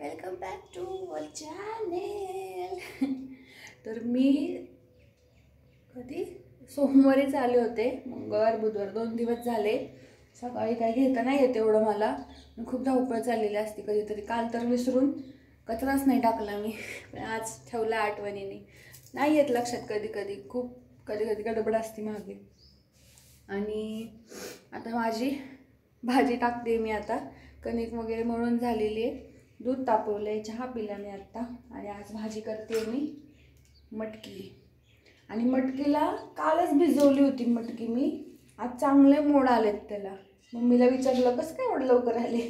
Welcome back to our channel. तर मी कधी सोमवारीच आले होते, मंगळवार बुधवार 2 दिवस झाले. सकाळी काय घेता नाही येत एवढं मला, खूप धावपळ चाललेली असते कधीतरी. काल तर विसरून कचराच नाही टाकला मी, पण आज ठेवला आठवणीने. नाही येत लक्षात कधी कधी, खूप कधी कधी गडबड असते मागे. आणि आता माझी भाजी टाकते मी. आता कणिक वगैरे मळून झालेली आहे, दूध तापवलंय, चहा पिला मी आत्ता. आणि आज भाजी करते मी मटकी. आणि मटकीला कालच भिजवली होती मटकी मी, आज चांगले मोड आलेत त्याला. मम्मीला विचारलं कसं काय एवढं लवकर आले.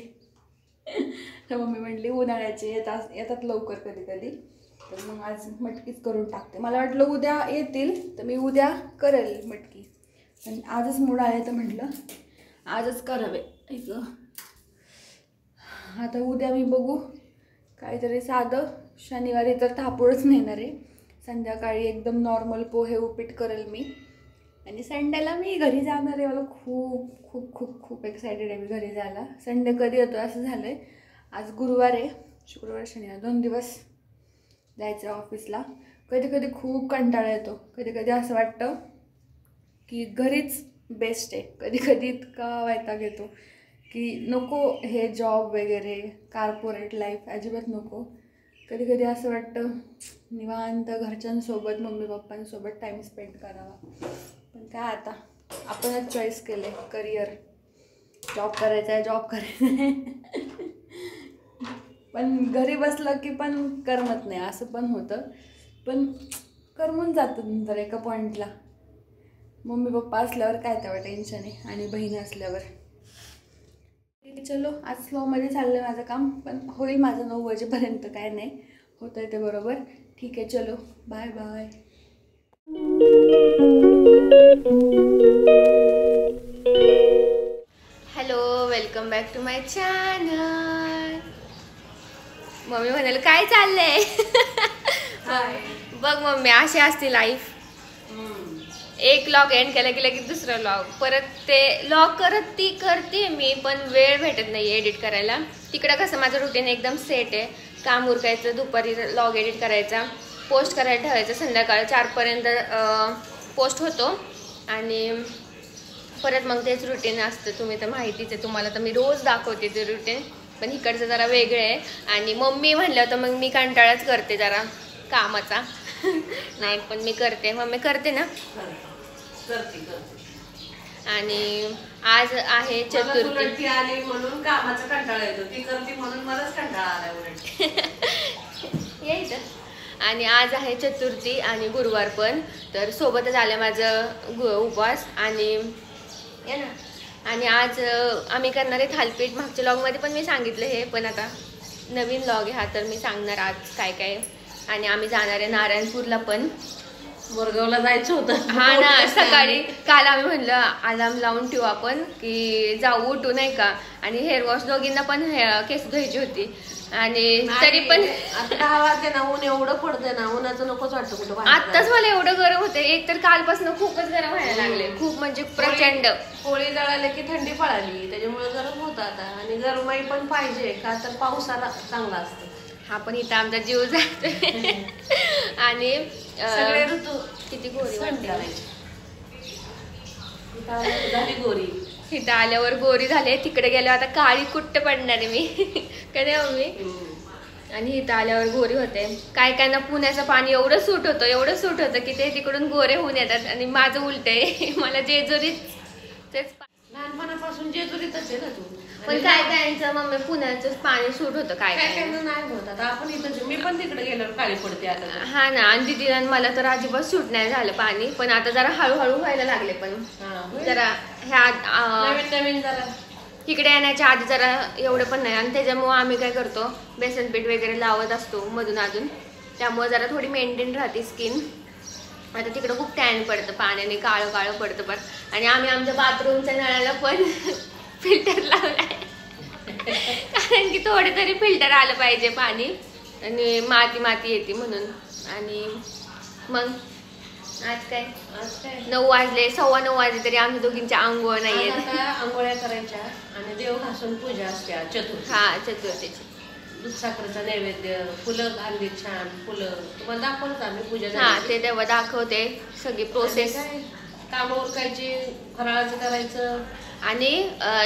तर मम्मी म्हटली उन्हाळ्याचे येतात लवकर कधी कधी, तर मग आज मटकीच करून टाकते. मला वाटलं उद्या येतील तर मी उद्या करेल मटकी, पण आजच मूड आले तर म्हटलं आजच करावे. आता उद्या मी बघू काहीतरी साधं. शनिवारी तर थापूळच नेणार आहे, संध्याकाळी एकदम नॉर्मल पोहे उपीट करेल मी. आणि संडेला मी घरी जाणार आहे. मला खूप खूप खूप खूप एक्सायटेड आहे मी घरी जायला. संडे कधी येतो असं झालं आहे. आज गुरुवार आहे, शुक्रवार शनिवार 2 दिवस जायचं ऑफिसला. कधी कधी खूप कंटाळा येतो, कधी कधी असं वाटतं की घरीच बेस्ट आहे. कधी कधी इतका वैताग येतो की नको हे जॉब वगैरे कॉर्पोरेट लाईफ अजिबात नको. कधी कधी असं वाटतं निवांत घरच्यांसोबत मम्मी पप्पांसोबत टाईम स्पेंड करावा. पण काय आता आपणच चॉईस केले करिअर, जॉब करायचा आहे, जॉब करायचा आहे. पण घरी बसलं की पण करमत नाही, असं पण होतं. पण करमून जातं नंतर एका पॉईंटला. मम्मी पप्पा असल्यावर काय तेव्हा टेन्शन आहे, आणि बहीण असल्यावर. चलो आज स्लोमध्ये चाललं आहे माझं काम, पण होईल माझं 9 वाजेपर्यंत. काय नाही होतं आहे ते बरोबर. ठीक आहे, चलो bye bye. Hello, welcome back to my channel. Mummy म्हणाल काय चाललंय. बघ मम्मी, अशी असते लाईफ. एक लॉग एंड केला की लगेच दुसरा लॉग, परत ते लॉग करते मी, पण वेळ भेटत नाही एडिट करायला. तिकडं कसं माझं रुटीन एकदम सेट आहे. काम उरकायचं, दुपारी लॉग एडिट करायचा, पोस्ट करायला ठेवायचं, संध्याकाळी 4पर्यंत पोस्ट होतो. आणि परत मग तेच रुटीन असतं. तुम्ही तर माहितीच आहे तुम्हाला, तर मी रोज दाखवते ते रुटीन. पण इकडचं जरा वेगळं आहे. आणि मम्मी म्हणलं तर मग मी कंटाळाच करते जरा कामाचा. नाही पण मी करते, मम्मी करते ना. आणि आज आहे चतुर्थी आली म्हणून कामाचा कंटाळा येतो, ती करते म्हणून मलाच कंटाळा आला उलट. यायचं. आणि आज आहे चतुर्थी आणि गुरुवार पण, तर सोबतच आलं माझं उपवास. आणि या ना, आणि आज आम्ही करणार आहे थालीपीठ. मागच्या लॉगमध्ये पण मी सांगितलं हे, पण आता नवीन लॉग आहे हा, तर मी सांगणार आज काय काय. आणि आम्ही जाणार आहे नारायणपूरला पण. मोरगावला जायचं होतं. हा ना, सकाळी काल आम्ही म्हणलं अलार्म लावून ठेवू आपण की जाऊ उठू नाही का. आणि हेअर वॉश दोघींना पण केस धुवायची होती. आणि तरी पण आता 10 वाजले ना, ऊन एवढं पडतंय ना, उन्हाचं नकोच वाटतं कुठं. आत्ताच मला एवढं गरम होते. एक तर कालपासून खूपच गरम व्हायला लागले, खूप म्हणजे प्रचंड. पोळी जळाले की थंडी पळाली, त्याच्यामुळे गरम होतं आता. आणि गरमाई पण पाहिजे का, तर पावसाला चांगला असतो. हा पण इथं आमचा जीव जातोय. आणि सगळे ऋतू किती गोरी वाटते. गोरी इथं आल्यावर गोरी झाले, तिकडे गेल्यावर आता काळी कुट्ट पडणार आहे मी. कधी मम्मी. आणि इथं आल्यावर गोरी होते. काय काय ना पुण्याचं पाणी एवढं सूट होतं की ते तिकडून गोरे होऊन येतात. आणि माझं उलट आहे, मला जेजुरीत तेच लहानपणापासून जेजुरीतच आहे ना तू. पण काय कायचं मम्मी पुण्याचं पाणी सूट होतं, काय काय नाही होत. आता आपण इथं, मी पण तिकडे गेल्यावर काळी पडते आता. हा ना. आणि दीदीला मला तर अजिबात सूट नाही झालं पाणी, पण आता जरा हळूहळू व्हायला लागले. पण जरा ह्या नवीन जरा इकडे येण्याच्या आधी जरा एवढं पण नाही. आणि त्याच्यामुळं आम्ही काय करतो, बेसन पीठ वगैरे लावत असतो मधून अजून, त्यामुळे जरा थोडी मेंटेन राहते स्किन. आता तिकडं खूप टॅन पडतं, पाण्याने काळं काळं पडतं पण. आणि आम्ही आमच्या बाथरूमच्या नळाला पण फिल्टर लावलाय, कारण की थोडं तरी फिल्टर आलं पाहिजे पाणी, आणि माती येते म्हणून. आणि मग आज काय 9 वाजले, 9:15 वाजले तरी आमच्या दोघींच्या आंघोळ नाहीये. आंघोळ्या करायच्या आणि देव घासून पूजा असते चतुर्थी. हा चतुर्थीची. दूधसाखरेचा नैवेद्य, फुलं आणली छान फुलं, तुम्हाला दाखवलं आम्ही पूजा हा झाली. ते तेव्हा दाखवते सगळी प्रोसेस. कामं उरकायची, फराळाचं करायचं आणि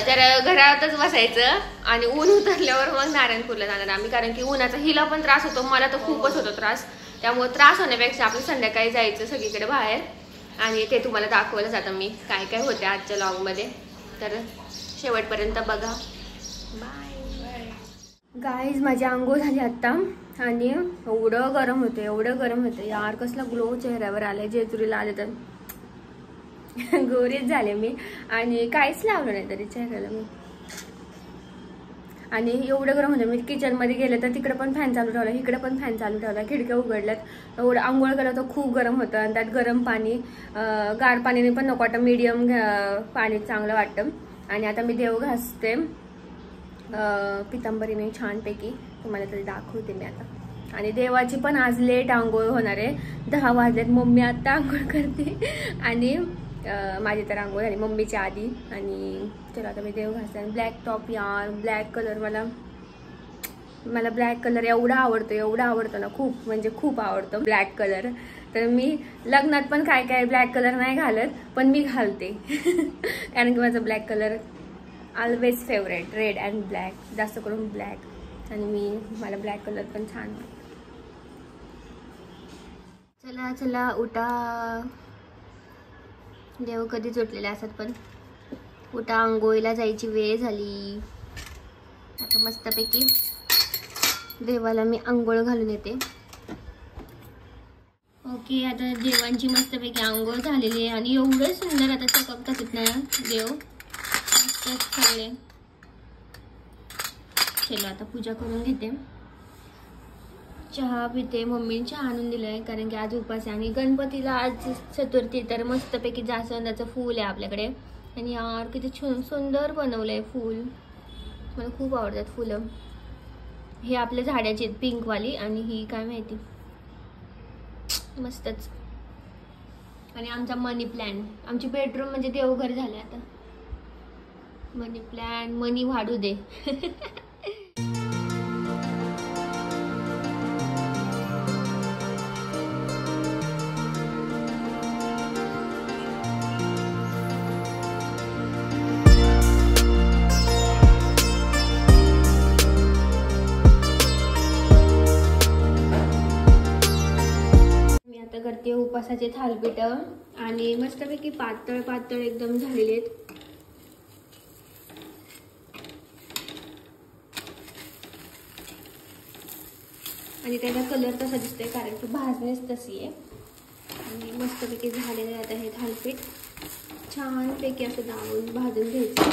जरा घरातच बसायचं आणि ऊन उतरल्यावर मग नारायणपूरला जाणार आम्ही, कारण की उन्हाचा हिला पण त्रास होतो, मला तर खूपच होतो त्रास. त्यामुळे त्रास होण्यापेक्षा आपण संध्याकाळी जायचं सगळीकडे बाहेर. आणि ते तुम्हाला दाखवलंच आता मी काय काय होते आजच्या लॉगमध्ये, तर शेवटपर्यंत बघा. बाय. गाईज माझी आंघोळ झाली आत्ता आणि एवढं गरम होतं यार, कसला ग्लो चेहऱ्यावर आलाय. जेजुरीला आले तर गोरीच झाले मी आणि काहीच लावलं नाही तरी चेहऱ्याला मी. आणि एवढं गरम होतं, मी किचनमध्ये गेले तर तिकडे पण फॅन चालू ठेवला, इकडे पण फॅन चालू ठेवला, खिडक्या उघडल्यात. एवढं आंघोळ केलं तर खूप गरम होतं आणि त्यात गरम पाणी, गार पाणीने पण नको वाटतं, मीडियम पाणी चांगलं वाटतं. आणि आता मी देव घासते पितांबरीने छानपैकी, तुम्हाला तरी दाखवते मी आता. आणि देवाची पण आज लेट आंघोळ होणार आहे, 10 वाजलेत. मम्मी आता आंघोळ करते आणि माझी तर आंघोळ झाली मम्मीच्या आधी. आणि चला आता मी देव घासते. आणि ब्लॅक टॉप यार, ब्लॅक कलर मला ब्लॅक कलर एवढा आवडतो ना, खूप म्हणजे खूप आवडतो ब्लॅक कलर. तर मी लग्नात पण काय ब्लॅक कलर नाही घालत, पण मी घालते कारण की माझा black colour always favourite, red and black, जास्त करून ब्लॅक. आणि मला ब्लॅक कलर पण छान वाटतं. चला उठा, देव कधीच उठलेले असतात, पण उठा, आंघोळीला जायची वेळ झाली. आता मस्तपैकी देवाला मी आंघोळ घालून येते. ओके, आता देवांची मस्तपैकी आंघोळ झालेली आहे आणि एवढं सुंदर आता चकपतात ना देव, सगळे. चलो आता पूजा करून घेते, चहा पिते. मम्मीने चहा आणून दिलाय कारण की आज उपास आहे आणि गणपतीला आज चतुर्थी, तर मस्तपैकी जास्वंदाचं फूल आहे आपल्याकडे. आणि यार किती सुंदर बनवलंय फूल, मला खूप आवडतात फुलं. हे आपल्या झाडाची पिंकवाली आणि ही काय माहिती, मस्तच. आणि आमचा मनी प्लॅन्ट, आमची बेडरूम म्हणजे देवघर झाले आता. मनी प्लॅन्ट, मनी वाढू दे. करते उपासाचे थालपीठ आणि मस्तपैकी पातळ एकदम झालेले आहेत. आणि त्याचा कलर तसा दिसतोय कारण की भाजणीच तशी आहे. आणि मस्तपैकी झालेले आता हे थालपीठ छानपैकी असं दाबून भाजून घ्यायचं.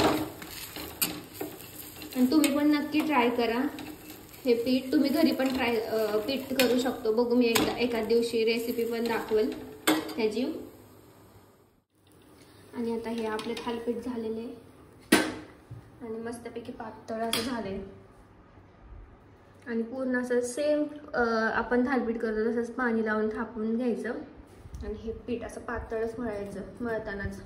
आणि तुम्ही पण नक्की ट्राय करा हे पीठ, तुम्ही घरी पण पीठ करू शकतो. बघू मी एका दिवशी रेसिपी पण दाखवेल त्याची. आणि आता हे आपले थालपीठ झालेले आणि मस्तपैकी पातळ असं झाले. आणि पूर्ण असं सेम आपण थालपीठ करतो तसंच पाणी लावून थापून घ्यायचं आणि हे पीठ असं पातळच मळायचं मळतानाच.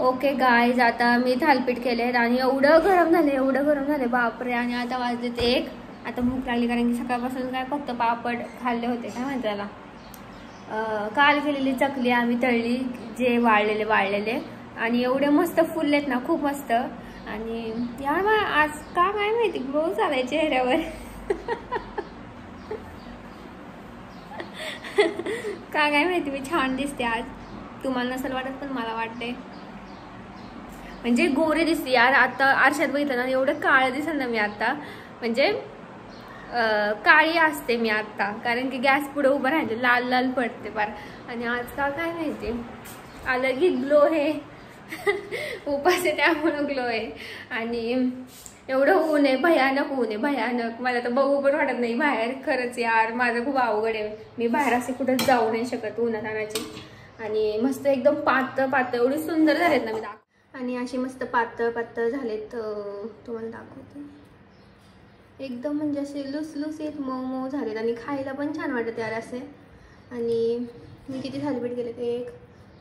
ओके गाईज, आता मी थालपीठ केले आहेत आणि एवढं गरम झाले बापरे. आणि आता वाजले ते 1. आता भूक लागली कारण की सकाळपासून काय फक्त पापड खाल्ले होते, काय म्हणते त्याला, काल केलेली चकली आम्ही तळली, जे वाळलेले आणि एवढे मस्त फुललेत ना, खूप मस्त. आणि यार आज का काय माहिती ग्लो झालाय चेहऱ्यावर. का काय माहिती मी छान दिसते आज, तुम्हाला नसेल वाटत पण मला वाटते. म्हणजे गोरे दिसते यार. आता आरशात बघितलं ना एवढं काळं दिसेल ना मी आता, म्हणजे काळी असते मी आता, कारण की गॅस पुढे उभं राहायचं लाल पडते फार. आणि आज का काय माहिती आलं की ग्लो हे उपास आहे त्यामुळं ग्लो आहे. आणि एवढं ऊन आहे, भयानक ऊन आहे, भयानक. मला तर बघू पण वाटत नाही बाहेर. खरंच यार माझं खूप अवघड आहे, मी बाहेर असे कुठं जाऊ नाही शकत उन्हातानाची. आणि मस्त एकदम पातळ एवढी सुंदर झालेत ना मी आणि अशी मस्त पातळ झालेत, तुम्हाला दाखवते. एकदम म्हणजे असे लुसलुसीत मऊ झालेत आणि खायला पण छान वाटत यार असे. आणि मी किती थालीपीठ केले, 1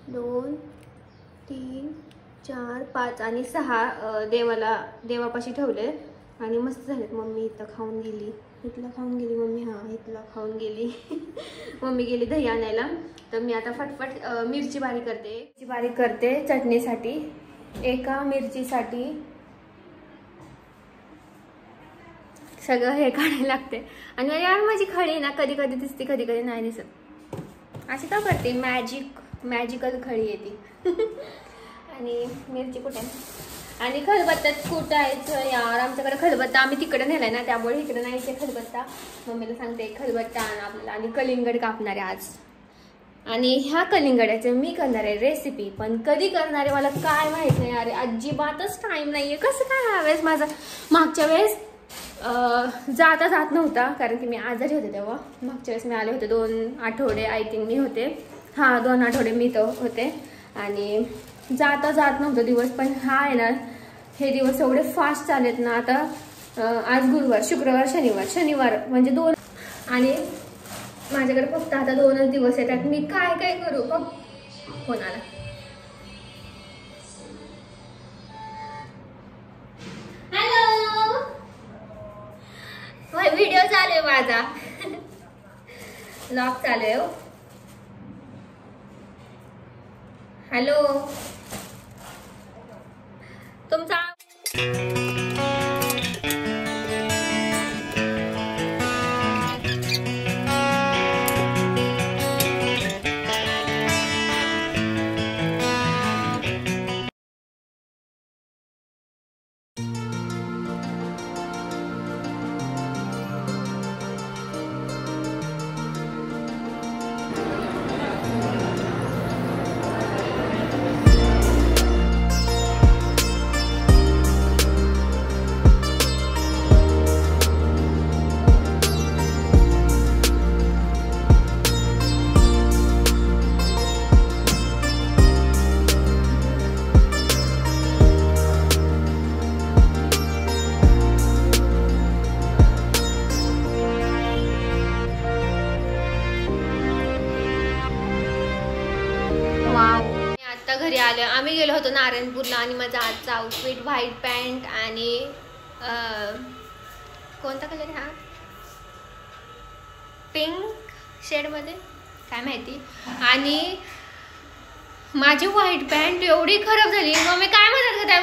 2 3 4 5 आणि 6 देवापाशी ठेवले. आणि मस्त झालेत. मम्मी इथं खाऊन गेली, इथलं खाऊन गेली मम्मी, हां इथलं खाऊन गेली. मम्मी गेली दही आणायला. तर मी आता फटफट मिरची बारीक करते चटणीसाठी. एका मिरचीसाठी सगळं हे काढायला लागते. आणि यार माझी खळी ना कधी कधी दिसते, कधी कधी नाही दिसत. अशी का करते? मॅजिकल खळी येते. आणि मिरची कुठे आणि खलबत्त्यात कुटायचं यार. आमच्याकडे खलबत्ता आम्ही तिकडे नेलाय ना, त्यामुळे इकडे नाही ते खलबत्ता. मम्मीला सांगते खलबत्ता आणा आपल्याला. आणि कलिंगड कापणार आहे आज. आणि ह्या कलिंगडाचं मी करणार आहे रेसिपी, पण कधी करणार आहे मला काय माहित नाही अरे. अजिबातच टाइम नाहीये. कसं काय ह्यावेळेस माझं, मागच्या वेळेस जात नव्हता कारण की मी आजारी होते तेव्हा. मागच्या वेळेस मी आले होते 2 आठवडे आय थिंक मी होते. हां 2 आठवडे मी तर होते. आणि जात नव्हतं दिवस. पण हा आहे ना, हे दिवस एवढे फास्ट चालेत ना. आता आज गुरुवार, शुक्रवार, शनिवार म्हणजे 2. आणि माझ्याकडे फक्त आता 2च दिवस आहेत. त्यात मी काय करू? बघ कोणाला. हॅलो, व्हिडिओ चालू आहे माझा. व्लॉग चालू आहे. हॅलो तुमचा घरी आलो. आम्ही गेलो होतो नारायणपूरला. आणि माझा आजचा आउटफिट व्हाईट पॅन्ट आणि कोणता कलर हा, पिंक शेडमध्ये काय माहिती. आणि माझी व्हाईट पॅन्ट एवढी खराब झाली. मग मी काय म्हणतात का त्या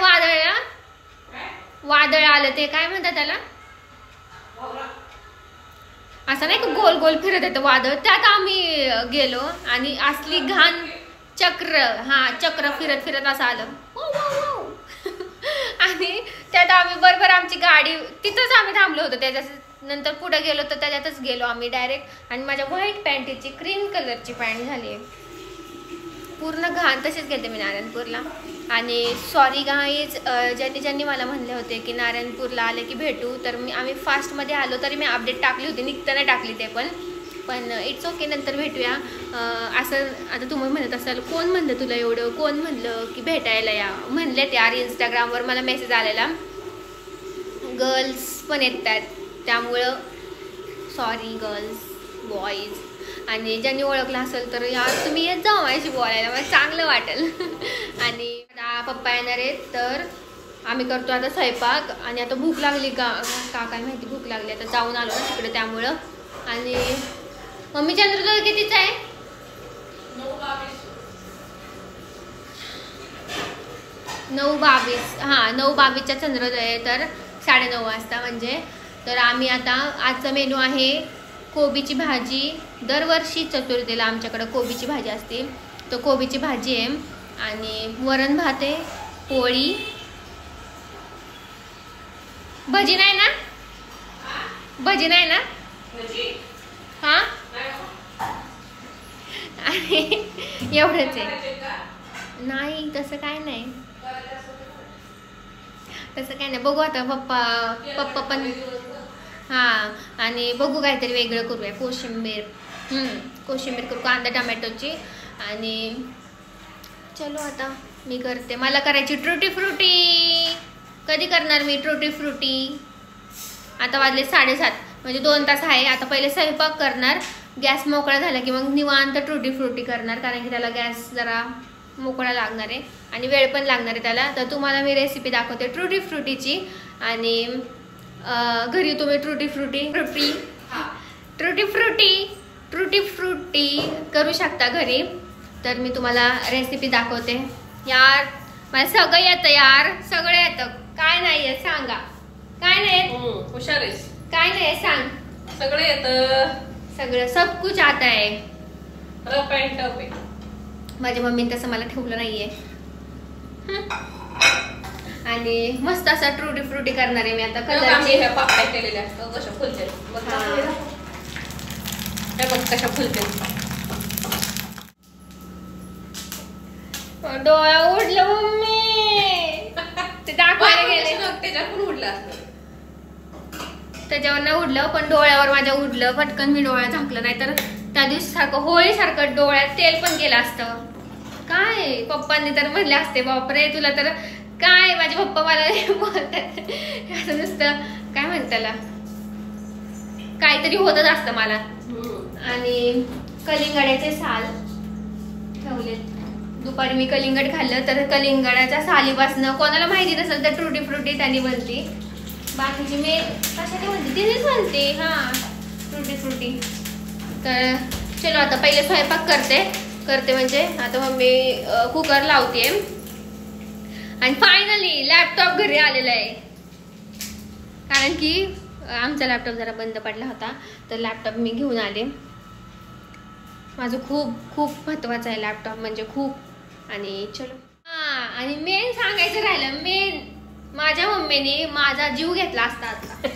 वादळ आलं ते काय म्हणतात त्याला, असं नाही का गोल गोल फिरत येतं वादळ. त्यात आम्ही गेलो आणि असली घाण चक्र फिरत असं आलं. आणि त्यात आम्ही बरोबर आमची गाडी तिथंच आम्ही थांबलो होतो. त्याच्या नंतर पुढे गेलो तर त्याच्यातच गेलो आम्ही डायरेक्ट. आणि माझ्या व्हाईट पॅन्टीची क्रीम कलरची पॅन्ट झाली पूर्ण घाण. तसेच गेले मी नारायणपूरला. आणि सॉरी गाईज, ज्यांनी मला म्हणले होते की नारायणपूरला आले की भेटू, तर आम्ही फास्टमध्ये आलो. तरी मी अपडेट टाकली होती, निघताना टाकली ते पण इट्स ओके, नंतर भेटूया. असं आता तुम्ही म्हणत असाल कोण म्हणलं तुला एवढं, कोण म्हणलं की भेटायला या. म्हणले ते यार इंस्टाग्रामवर मला मेसेज आलेला. गर्ल्स पण येतात, त्यामुळं सॉरी गर्ल्स बॉईज. आणि ज्यांनी ओळखलं असेल तर यार तुम्ही येत जाऊ माझ्याशी बोलायला, मला चांगलं वाटेल. आणि आता पप्पा येणार आहेत तर आम्ही करतो आता स्वयंपाक. आणि आता भूक लागली का काय माहिती, भूक लागली. आता जाऊन आलो ना तिकडे त्यामुळं. आणि मम्मी चंद्रोदय कितीचा आहे? 9:22. हां 9:22चा चंद्रोदय आहे, तर 9:30 वाजता म्हणजे. तर आम्ही आता आजचा मेनू आहे कोबीची भाजी. दरवर्षी चतुर्थीला आमच्याकडं कोबीची भाजी असते. तर कोबीची भाजी आहे आणि वरण भात आहे, पोळी. भजी नाही ना? भजी नाही ना? हां आणि एवढंच आहे. नाही तसं काय नाही, तसं काय नाही. बघू आता पप्पा पण. हां आणि बघू काहीतरी वेगळं करूया. कोशिंबीर करू, कांदा टमॅटोची. आणि चलो आता मी करते. मला करायची ट्रुटी फ्रुटी. कधी करणार मी ट्रुटी फ्रुटी? आता वाजले 7:30 म्हणजे 2 तास आहे. आता पहिले स्वयंपाक करणार, गॅस मोकळा झाला की मग निवांत ट्रुटी फ्रुटी करणार. कारण की त्याला गॅस जरा मोकळा लागणार आहे आणि वेळ पण लागणार आहे त्याला. तर तुम्हाला मी रेसिपी दाखवते ट्रुटी फ्रुटीची. आणि घरी तुम्ही ट्रुटी फ्रुटी करू शकता घरी. तर मी तुम्हाला रेसिपी दाखवते. यार मला सगळं येतं यार, सगळं येतं. काय नाही येत सांगा, काय नाही येत? हुशार आहेस. काय नाही येत सांग. सगळं येतं, सगळं सब कुछ आता आहे. रफ अँड टफ आहे. माझ्या मम्मीने तसं मला ठेवलं नाहीये. आणि मस्त असा ट्रुटी फ्रुटी करणार आहे मी आता. कलरची ह्या पापड्या केलेल्या असतात कशा फुलते बघ. हे बघ कशा फुलते. डोळा उडलं मम्मी. ते दाखवायला गेले त्याच्याकडून उडलं असतं. त्याच्यावर नाही उडलं पण डोळ्यावर माझ्या उडलं. पटकन मी डोळ्या झाकलं, नाही तर त्या दिवशी सारखं होळी सारखं डोळ्यात तेल पण गेलं असतं. काय पप्पांनी तर म्हणले असते बापरे तुला तर काय. माझे पप्पा मला बोलतात असं नुसतं काय म्हणतात त्याला, काहीतरी होतच असतं मला. आणि कलिंगडाचे साल ठेवले. दुपारी मी कलिंगड खाल्लं, तर कलिंगडाच्या सालीपासनं कोणाला माहिती नसेल तर ट्रुटी फ्रुटी त्यांनी बनते. बाकीची मी कशाने म्हणते तिनेच म्हणते. हा ट्रुटी फ्रुटी. तर चलो आता पहिले स्वयंपाक करते म्हणजे आता मम्मी कुकर लावते. आणि फायनली लॅपटॉप घरी आलेला आहे. कारण की आमचा लॅपटॉप जरा बंद पडला होता, तर लॅपटॉप मी घेऊन आले. माझं खूप खूप महत्वाचं आहे लॅपटॉप, म्हणजे खूप. आणि चलो आणि मेन सांगायचं राहिलं, मेन माझ्या मम्मीने माझा जीव घेतला असता आता.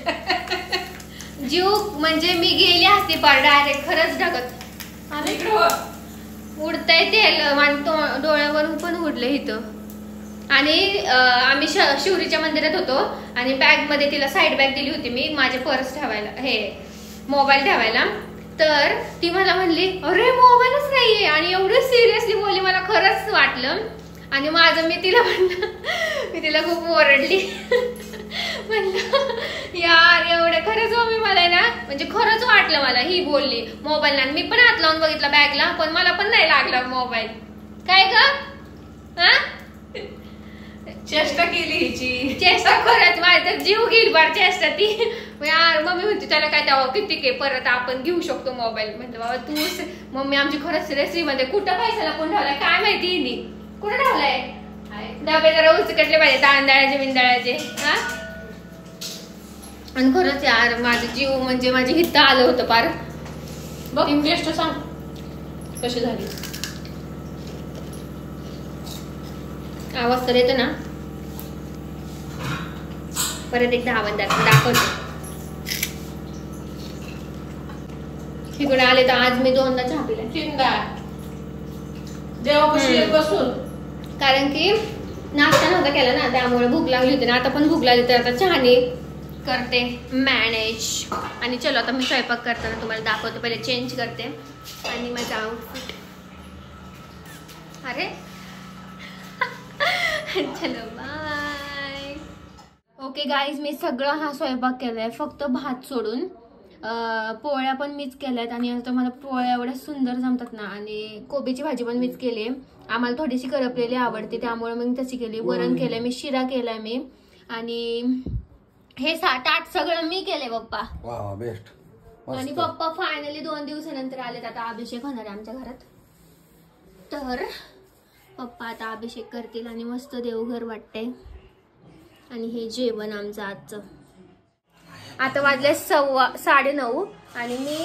जीव म्हणजे मी गेली असते पर डायरेक्ट खरंच ढगत. उडतंय तेल डोळ्यावरून पण उडलं इथं. आणि आम्ही शिवरीच्या मंदिरात होतो आणि बॅग मध्ये तिला साईड बॅग दिली होती मी, माझे पर्स ठेवायला, हे मोबाईल ठेवायला. तर ती मला म्हणली अरे मोबाईलच नाहीये, आणि एवढं सिरियसली बोलली मला खरंच वाटलं. आणि माझं मी तिला खूप ओरडली. म्हणलं यार एवढं खरंच मम्मी मला ना, म्हणजे खरंच वाटलं मला ही बोलली मोबाईल नाही. मी पण हात लावून बघितला बॅगला, पण मला पण नाही लागला मोबाईल. काय ग हा चेष्टा केली हिची. चेष्टा खरंच माझा जीव घेईल बार चेष्टा ती. यार मम्मी म्हणते त्याला काय तेव्हा किती के परत आपण घेऊ शकतो मोबाईल. म्हटलं बाबा तू मम्मी आमची खरंच सिरियसली मध्ये कुठं पैसा कोण ठेवलाय काय माहिती हिनी, कुठं ठेवलाय. डबे जरा उचकटले पाहिजे तांदळाचे बिंदळाचे. हा आणि खरंच यार माझं जीव म्हणजे माझे हित आलं होतं पार. बघ टेस्ट सांग कशी झाली. आवाज तर येतो ना. परत एकदा आवाज दाखवते. इकडे आले तर आज मी 2दा चहा पिला. 3दा जेव्हा बसून. कारण की नाश्ता नव्हता केला ना, त्यामुळे भूक लागली होती ना. आता पण भूक लागली तर आता चहाने करते मॅनेज. आणि चलो आता मी स्वयंपाक करताना तुम्हाला दाखवते. पहिले चेंज करते आणि माझा आउटफिट. अरे चलो बाय. ओके गाईज मी सगळं हा स्वयंपाक केलाय फक्त भात सोडून. पोळ्या पण मीच केल्यात आणि आता मला पोळ्या एवढ्या सुंदर जमतात ना. आणि कोबीची भाजी पण मीच केली. आम्हाला थोडीशी करपलेली आवडते त्यामुळे मी तशी केली. वरण केलंय मी, शिरा केलाय मी, आणि हे ताट सगळं मी केलंय पप्पा. वाह बेस्ट. आणि पप्पा फायनली 2 दिवसानंतर आलेत. आता अभिषेक होणार आहे आमच्या घरात, तर पप्पा आता अभिषेक करतील आणि मस्त देवघर वाटतंय. आणि हे जेवण आमचं आजचं. आता वाजले 9:15 आणि मी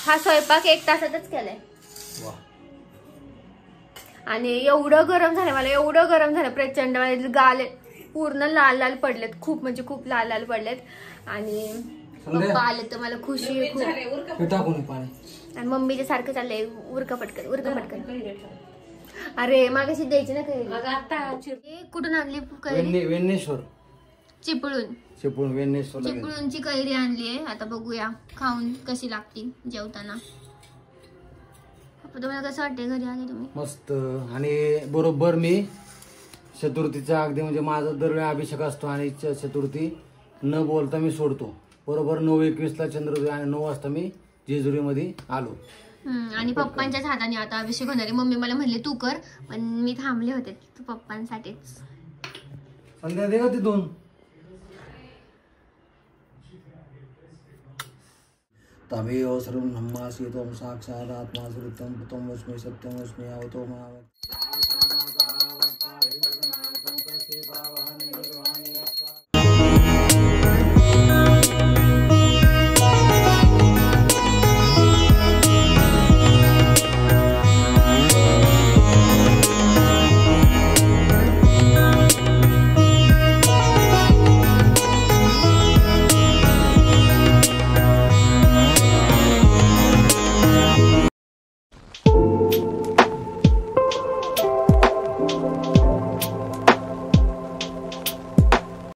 हा स्वयंपाक 1 तासातच केलाय. आणि एवढं गरम झालं मला, एवढं गरम झालं प्रचंड. गाल पूर्ण लाल लाल पडलेत, खूप म्हणजे खूप लाल लाल पडलेत. आणि पप्पा आले तर मला खुशी खूप. आणि मम्मीच्या सारखं चाललंय उरका पटकन उरका पटकन. अरे मागाशी द्यायची ना काही. कुठून आणली कैरी? वेन्नेश्वर चिपळून चिपळूणची कैरी आणली आहे. आता बघूया खाऊन कशी लागती जेवताना. तुम्हाला कसं वाटतंय घरी आले तुम्ही? मस्त. आणि बरोबर मी चतुर्थीचा अगदी म्हणजे माझा दरवेळी अभिषेक असतो आणि चतुर्थी न बोलता मी सोडतो. बरोबर 9:21 चंद्रोदय आणि 9 वाजता मी जेजुरीमध्ये आलो. आणि पप्पांच्याच हाताने आता अभिषेक होणार आहे. मम्मी मला म्हणले तू कर, पण मी थांबले होते पप्पांसाठीच. संध्या दे का तिथून. तमेव सर्वं ब्रह्मासि त्वं साक्षादात्मा श्रुतं त्वं वस्मि सत्यं वस्मि अवतो मा